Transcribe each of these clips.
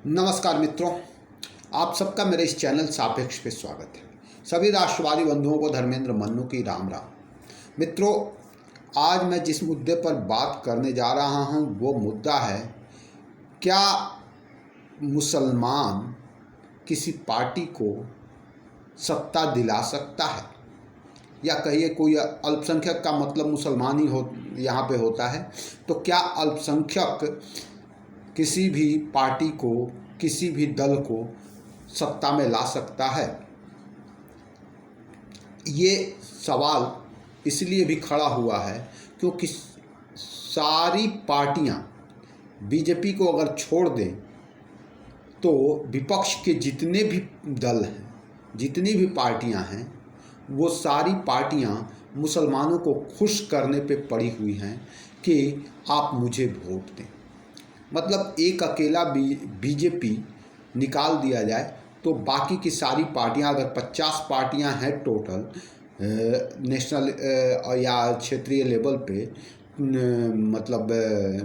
नमस्कार मित्रों, आप सबका मेरे इस चैनल सापेक्ष पे स्वागत है। सभी राष्ट्रवादी बंधुओं को धर्मेंद्र मन्नू की राम राम। मित्रों, आज मैं जिस मुद्दे पर बात करने जा रहा हूँ वो मुद्दा है, क्या मुसलमान किसी पार्टी को सत्ता दिला सकता है, या कहिए कोई अल्पसंख्यक का मतलब मुसलमान ही हो यहाँ पे होता है। तो क्या अल्पसंख्यक किसी भी पार्टी को, किसी भी दल को सत्ता में ला सकता है? ये सवाल इसलिए भी खड़ा हुआ है क्योंकि सारी पार्टियां बीजेपी को अगर छोड़ दें तो विपक्ष के जितने भी दल हैं, जितनी भी पार्टियां हैं, वो सारी पार्टियां मुसलमानों को खुश करने पे पड़ी हुई हैं कि आप मुझे वोट दें। मतलब एक अकेला बीजेपी निकाल दिया जाए तो बाकी की सारी पार्टियां, अगर 50 पार्टियां हैं टोटल नेशनल या क्षेत्रीय लेवल पे, मतलब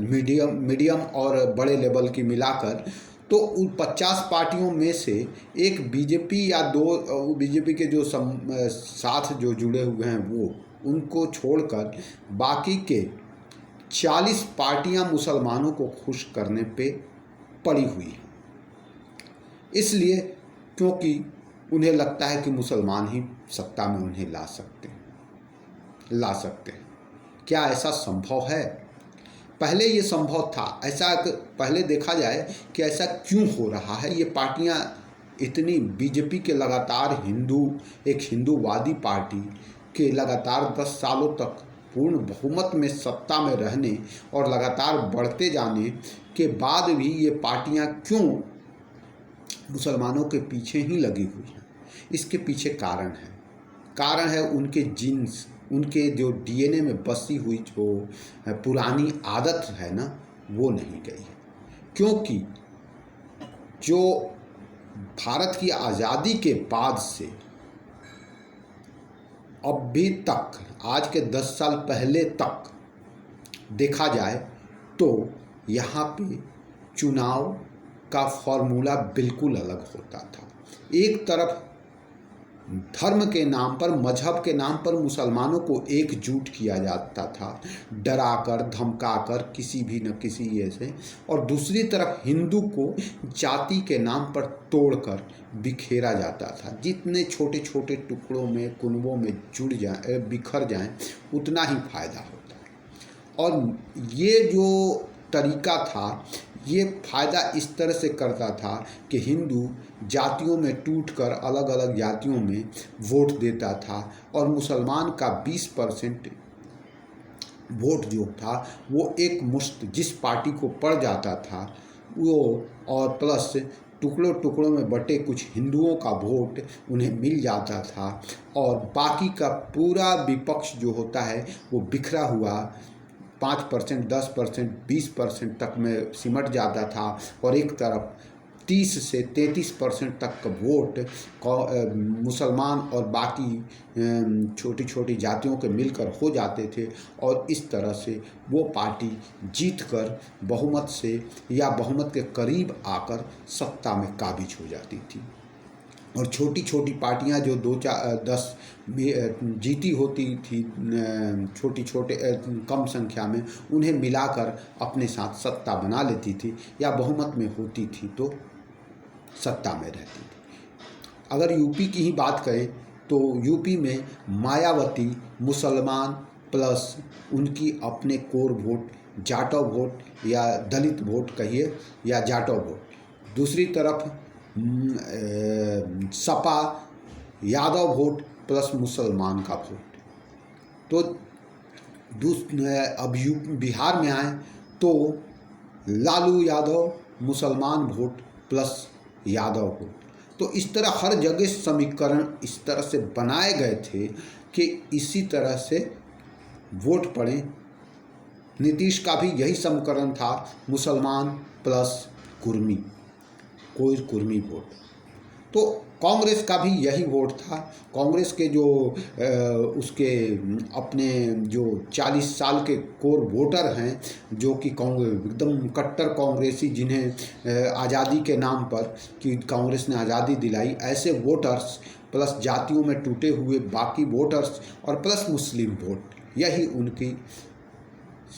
मीडियम और बड़े लेवल की मिलाकर, तो उन 50 पार्टियों में से एक बीजेपी या दो बीजेपी के जो साथ जो जुड़े हुए हैं वो, उनको छोड़कर बाकी के 40 पार्टियां मुसलमानों को खुश करने पे पड़ी हुई हैं। इसलिए क्योंकि उन्हें लगता है कि मुसलमान ही सत्ता में उन्हें ला सकते हैं। क्या ऐसा संभव है? पहले ये संभव था। ऐसा पहले देखा जाए कि ऐसा क्यों हो रहा है। ये पार्टियां इतनी, बीजेपी के लगातार एक हिंदूवादी पार्टी के लगातार 10 सालों तक पूर्ण बहुमत में सत्ता में रहने और लगातार बढ़ते जाने के बाद भी ये पार्टियां क्यों मुसलमानों के पीछे ही लगी हुई हैं? इसके पीछे कारण है उनके जीन्स, उनके जो डीएनए में बसी हुई जो पुरानी आदत है ना, वो नहीं गई है। क्योंकि जो भारत की आज़ादी के बाद से अभी तक, आज के 10 साल पहले तक देखा जाए तो यहाँ पे चुनाव का फॉर्मूला बिल्कुल अलग होता था। एक तरफ धर्म के नाम पर, मजहब के नाम पर मुसलमानों को एकजुट किया जाता था, डराकर धमकाकर किसी भी न किसी ऐसे, और दूसरी तरफ हिंदू को जाति के नाम पर तोड़कर बिखेरा जाता था। जितने छोटे छोटे टुकड़ों में, कुनबों में बिखर जाएं, उतना ही फायदा होता है। और ये जो तरीका था, ये फ़ायदा इस तरह से करता था कि हिंदू जातियों में टूटकर अलग अलग जातियों में वोट देता था, और मुसलमान का 20% वोट जो था वो एक मुश्त जिस पार्टी को पड़ जाता था वो, और प्लस टुकड़ों टुकड़ों में बटे कुछ हिंदुओं का वोट उन्हें मिल जाता था, और बाकी का पूरा विपक्ष जो होता है वो बिखरा हुआ 5%, 10%, 20% तक में सिमट जाता था, और एक तरफ 30 से 33% तक का वोट मुसलमान और बाकी छोटी छोटी जातियों के मिलकर हो जाते थे, और इस तरह से वो पार्टी जीतकर बहुमत से या बहुमत के करीब आकर सत्ता में काबिज हो जाती थी। और छोटी छोटी पार्टियां जो 2-4-10 जीती होती थी, छोटे कम संख्या में, उन्हें मिलाकर अपने साथ सत्ता बना लेती थी, या बहुमत में होती थी तो सत्ता में रहती थी। अगर यूपी की ही बात करें तो यूपी में मायावती मुसलमान प्लस उनकी अपने कोर वोट, जाटव वोट या दलित वोट कहिए, या जाटव वोट, दूसरी तरफ सपा यादव वोट प्लस मुसलमान का वोट। तो अब बिहार में आए तो लालू यादव मुसलमान वोट प्लस यादव वोट। तो इस तरह हर जगह समीकरण इस तरह से बनाए गए थे कि इसी तरह से वोट पड़े। नीतीश का भी यही समीकरण था, मुसलमान प्लस कुर्मी, कोई कुर्मी वोट। तो कांग्रेस का भी यही वोट था। कांग्रेस के जो उसके अपने जो 40 साल के कोर वोटर हैं, जो कि एकदम कट्टर कांग्रेसी, जिन्हें आज़ादी के नाम पर कि कांग्रेस ने आज़ादी दिलाई, ऐसे वोटर्स प्लस जातियों में टूटे हुए बाकी वोटर्स और प्लस मुस्लिम वोट, यही उनकी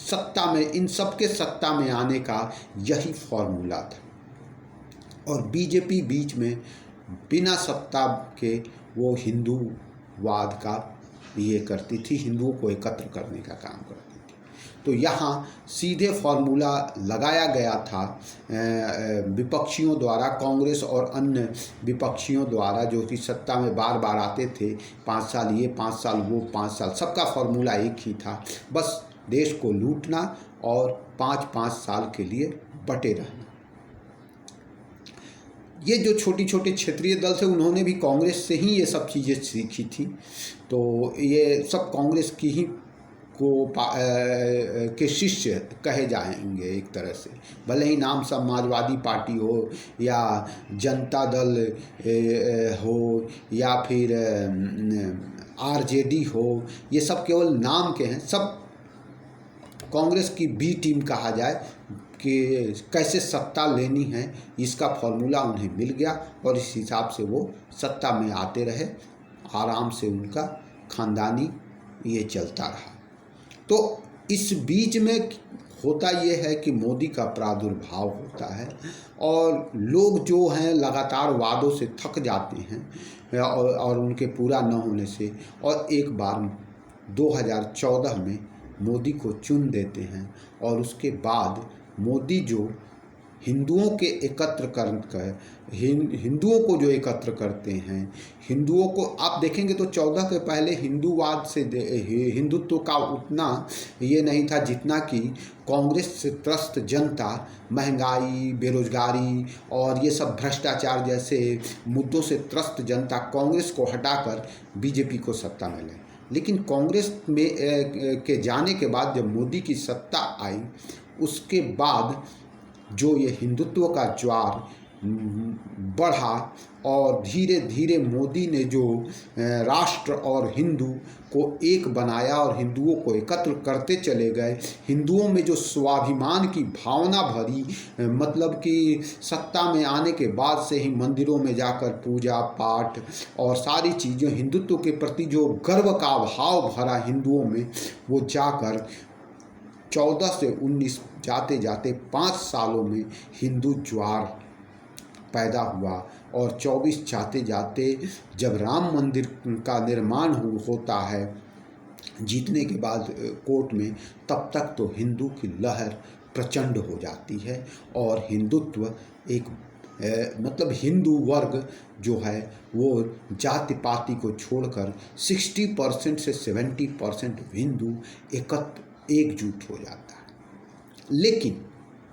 सत्ता में, इन सबके सत्ता में आने का यही फॉर्मूला था। और बीजेपी बीच में बिना सत्ता के वो हिंदूवाद का ये करती थी, हिंदुओं को एकत्र करने का काम करती थी। तो यहाँ सीधे फॉर्मूला लगाया गया था विपक्षियों द्वारा, कांग्रेस और अन्य विपक्षियों द्वारा, जो कि सत्ता में बार बार आते थे, 5 साल ये 5 साल वो 5 साल, सबका फॉर्मूला एक ही था, बस देश को लूटना और 5-5 साल के लिए बटे रहना। ये जो छोटी छोटे क्षेत्रीय दल थे, उन्होंने भी कांग्रेस से ही ये सब चीज़ें सीखी थी। तो ये सब कांग्रेस की ही के शिष्य कहे जाएंगे एक तरह से, भले ही नाम समाजवादी पार्टी हो या जनता दल हो या फिर आरजेडी हो, ये सब केवल नाम के हैं। सब कांग्रेस की बी टीम कहा जाए कि कैसे सत्ता लेनी है, इसका फॉर्मूला उन्हें मिल गया और इस हिसाब से वो सत्ता में आते रहे, आराम से उनका खानदानी ये चलता रहा। तो इस बीच में होता ये है कि मोदी का प्रादुर्भाव होता है और लोग जो हैं लगातार वादों से थक जाते हैं और उनके पूरा न होने से, और एक बार 2014 में मोदी को चुन देते हैं। और उसके बाद मोदी जो हिंदुओं के एकत्र कर हिंदुओं को जो एकत्र करते हैं, हिंदुओं को आप देखेंगे तो 14 के पहले हिंदूवाद से हिंदुत्व का उतना ये नहीं था जितना कि कांग्रेस से त्रस्त जनता, महंगाई, बेरोजगारी और ये सब भ्रष्टाचार जैसे मुद्दों से त्रस्त जनता कांग्रेस को हटाकर बीजेपी को सत्ता में ले। लेकिन कांग्रेस में के जाने के बाद जब मोदी की सत्ता आई, उसके बाद जो ये हिंदुत्व का ज्वार बढ़ा और धीरे धीरे मोदी ने जो राष्ट्र और हिंदू को एक बनाया और हिंदुओं को एकत्र करते चले गए, हिंदुओं में जो स्वाभिमान की भावना भरी, मतलब कि सत्ता में आने के बाद से ही मंदिरों में जाकर पूजा पाठ और सारी चीज़ें, हिंदुत्व के प्रति जो गर्व का भाव भरा हिंदुओं में, वो जाकर 14 से 19 जाते जाते 5 सालों में हिंदू ज्वार पैदा हुआ। और 24 जाते जाते जब राम मंदिर का निर्माण होता है जीतने के बाद कोर्ट में, तब तक तो हिंदू की लहर प्रचंड हो जाती है और हिंदुत्व एक मतलब हिंदू वर्ग जो है वो जाति पाति को छोड़कर 60% से 70% हिंदू एकजुट हो जाता है। लेकिन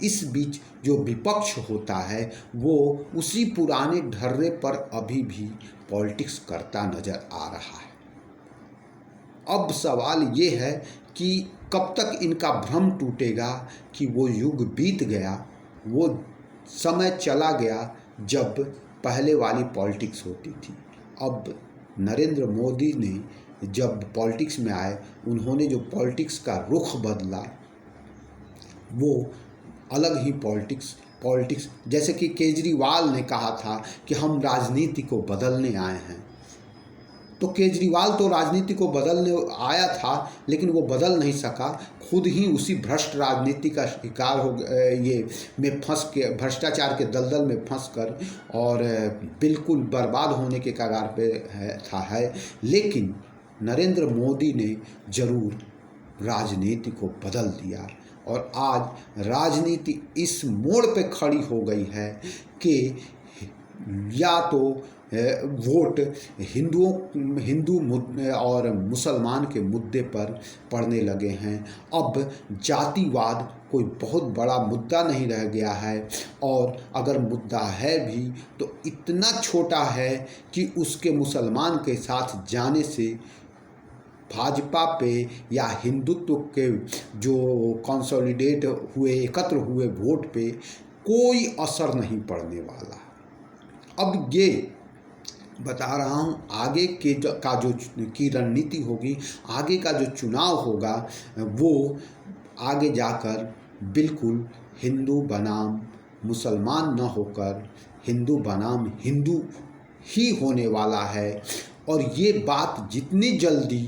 इस बीच जो विपक्ष होता है वो उसी पुराने ढर्रे पर अभी भी पॉलिटिक्स करता नजर आ रहा है। अब सवाल ये है कि कब तक इनका भ्रम टूटेगा कि वो युग बीत गया, वो समय चला गया जब पहले वाली पॉलिटिक्स होती थी। अब नरेंद्र मोदी ने जब पॉलिटिक्स में आए, उन्होंने जो पॉलिटिक्स का रुख बदला वो अलग ही पॉलिटिक्स जैसे कि केजरीवाल ने कहा था कि हम राजनीति को बदलने आए हैं। तो केजरीवाल तो राजनीति को बदलने आया था, लेकिन वो बदल नहीं सका, खुद ही उसी भ्रष्ट राजनीति का शिकार हो ये में फंस के, भ्रष्टाचार के दलदल में फंस कर और बिल्कुल बर्बाद होने के कगार पे है। लेकिन नरेंद्र मोदी ने ज़रूर राजनीति को बदल दिया और आज राजनीति इस मोड़ पे खड़ी हो गई है कि या तो वोट हिंदू और मुसलमान के मुद्दे पर पड़ने लगे हैं। अब जातिवाद कोई बहुत बड़ा मुद्दा नहीं रह गया है, और अगर मुद्दा है भी तो इतना छोटा है कि उसके मुसलमान के साथ जाने से भाजपा पे या हिंदुत्व के जो कंसोलिडेट हुए, एकत्र हुए वोट पे कोई असर नहीं पड़ने वाला। अब ये बता रहा हूँ आगे के का जो की रणनीति होगी, आगे का जो चुनाव होगा, वो आगे जाकर बिल्कुल हिंदू बनाम मुसलमान न होकर हिंदू बनाम हिंदू ही होने वाला है। और ये बात जितनी जल्दी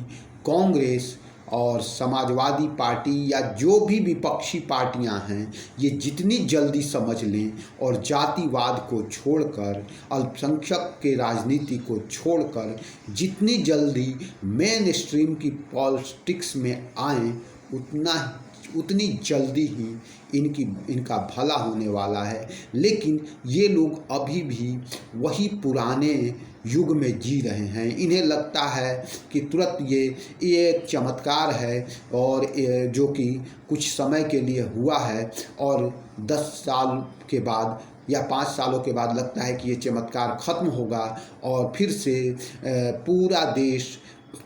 कांग्रेस और समाजवादी पार्टी या जो भी विपक्षी पार्टियां हैं, ये जितनी जल्दी समझ लें और जातिवाद को छोड़कर, अल्पसंख्यक के राजनीति को छोड़कर जितनी जल्दी मेन स्ट्रीम की पॉलिटिक्स में आएँ, उतनी जल्दी ही इनका भला होने वाला है। लेकिन ये लोग अभी भी वही पुराने युग में जी रहे हैं। इन्हें लगता है कि तुरंत ये एक चमत्कार है और जो कि कुछ समय के लिए हुआ है, और 10 साल के बाद या 5 सालों के बाद लगता है कि ये चमत्कार ख़त्म होगा और फिर से पूरा देश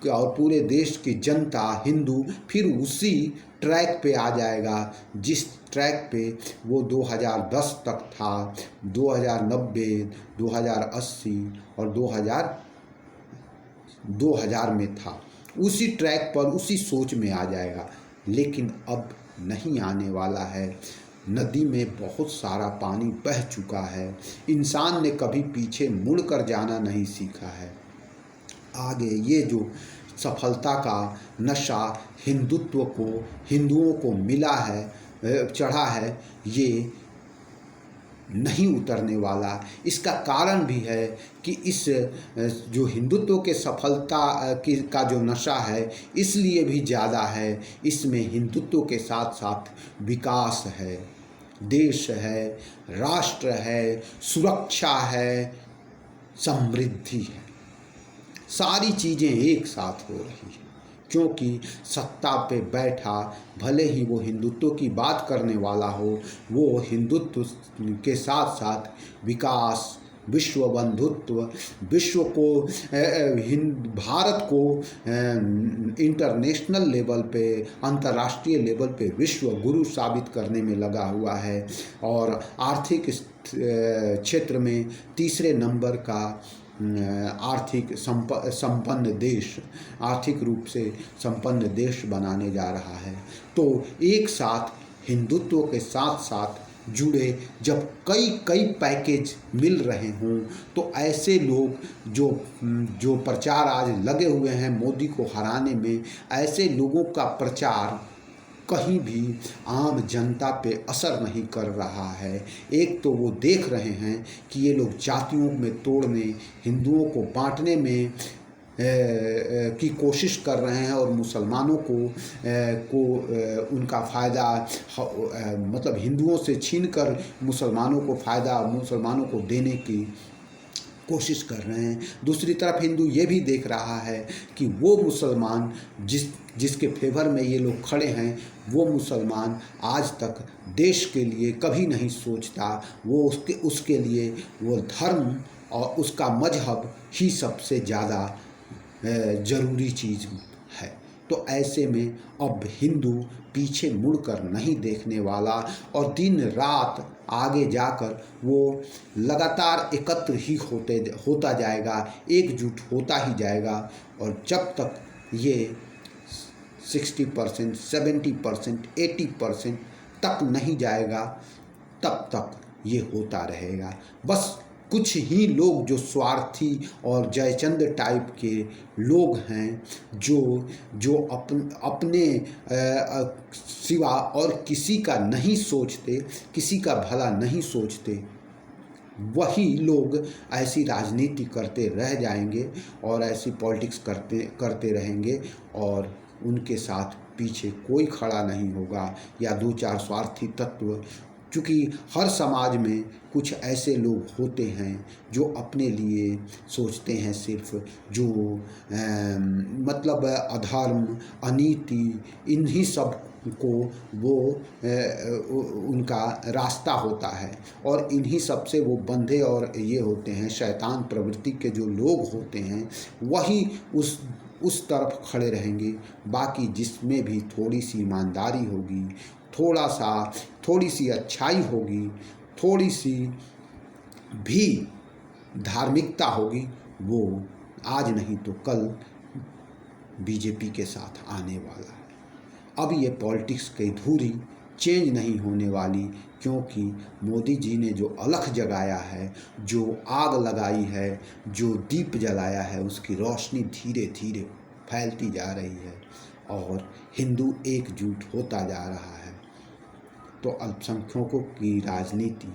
और पूरे देश की जनता, हिंदू, फिर उसी ट्रैक पे आ जाएगा जिस ट्रैक पे वो 2010 तक था, 2090, 2080 और 2000 में था। उसी ट्रैक पर, उसी सोच में आ जाएगा। लेकिन अब नहीं आने वाला है। नदी में बहुत सारा पानी बह चुका है। इंसान ने कभी पीछे मुड़कर जाना नहीं सीखा है। आगे ये जो सफलता का नशा हिंदुओं को मिला है, चढ़ा है, ये नहीं उतरने वाला। इसका कारण भी है कि इस जो हिंदुत्व के सफलता का जो नशा है, इसलिए भी ज़्यादा है, इसमें हिंदुत्व के साथ साथ विकास है, देश है, राष्ट्र है, सुरक्षा है, समृद्धि है। सारी चीज़ें एक साथ हो रही हैं, क्योंकि सत्ता पे बैठा, भले ही वो हिंदुत्व की बात करने वाला हो, वो हिंदुत्व के साथ साथ विकास, विश्व बंधुत्व, विश्व को, भारत को इंटरनेशनल लेवल पे, अंतर्राष्ट्रीय लेवल पे विश्व गुरु साबित करने में लगा हुआ है। और आर्थिक क्षेत्र में तीसरे नंबर का आर्थिक संपन्न देश, आर्थिक रूप से संपन्न देश बनाने जा रहा है। तो एक साथ हिंदुत्व के साथ साथ जुड़े जब कई पैकेज मिल रहे हों, तो ऐसे लोग जो प्रचार आज लगे हुए हैं मोदी को हराने में, ऐसे लोगों का प्रचार कहीं भी आम जनता पे असर नहीं कर रहा है। एक तो वो देख रहे हैं कि ये लोग जातियों में तोड़ने, हिंदुओं को बांटने में की कोशिश कर रहे हैं और मुसलमानों को उनका फ़ायदा, मतलब हिंदुओं से छीनकर मुसलमानों को फ़ायदा, मुसलमानों को देने की कोशिश कर रहे हैं। दूसरी तरफ हिंदू ये भी देख रहा है कि वो मुसलमान जिसके फेवर में ये लोग खड़े हैं, वो मुसलमान आज तक देश के लिए कभी नहीं सोचता। वो उसके लिए वो धर्म और उसका मजहब ही सबसे ज़्यादा ज़रूरी चीज़ है। तो ऐसे में अब हिंदू पीछे मुड़कर नहीं देखने वाला और दिन रात आगे जाकर वो लगातार एकत्र ही होता जाएगा, एकजुट होता ही जाएगा। और जब तक ये 60%, 70%, 80% तक नहीं जाएगा, तब तक ये होता रहेगा। बस कुछ ही लोग जो स्वार्थी और जयचंद टाइप के लोग हैं, जो अपने सिवा और किसी का नहीं सोचते, किसी का भला नहीं सोचते, वही लोग ऐसी राजनीति करते रह जाएंगे और ऐसी पॉलिटिक्स करते रहेंगे और उनके साथ पीछे कोई खड़ा नहीं होगा या 2-4 स्वार्थी तत्व। चूँकि हर समाज में कुछ ऐसे लोग होते हैं जो अपने लिए सोचते हैं, सिर्फ जो मतलब अधर्म, अनीति, इन्हीं सब को वो उनका रास्ता होता है और इन्हीं सब से वो बंधे और ये होते हैं। शैतान प्रवृत्ति के जो लोग होते हैं वही उस तरफ खड़े रहेंगे। बाकी जिसमें भी थोड़ी सी ईमानदारी होगी, थोड़ी सी अच्छाई होगी, थोड़ी सी भी धार्मिकता होगी, वो आज नहीं तो कल बीजेपी के साथ आने वाला है। अब ये पॉलिटिक्स की धुरी चेंज नहीं होने वाली, क्योंकि मोदी जी ने जो अलख जगाया है, जो आग लगाई है, जो दीप जलाया है, उसकी रोशनी धीरे धीरे फैलती जा रही है और हिंदू एकजुट होता जा रहा है। तो अल्पसंख्यकों की राजनीति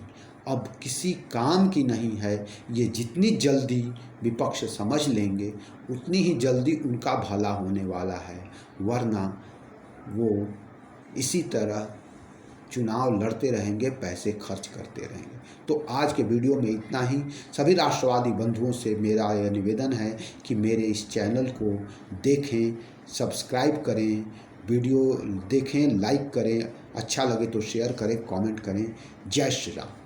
अब किसी काम की नहीं है। ये जितनी जल्दी विपक्ष समझ लेंगे उतनी ही जल्दी उनका भला होने वाला है, वरना वो इसी तरह चुनाव लड़ते रहेंगे, पैसे खर्च करते रहेंगे। तो आज के वीडियो में इतना ही। सभी राष्ट्रवादी बंधुओं से मेरा यह निवेदन है कि मेरे इस चैनल को देखें, सब्सक्राइब करें, वीडियो देखें, लाइक करें, अच्छा लगे तो शेयर करें, कमेंट करें। जय श्री राम।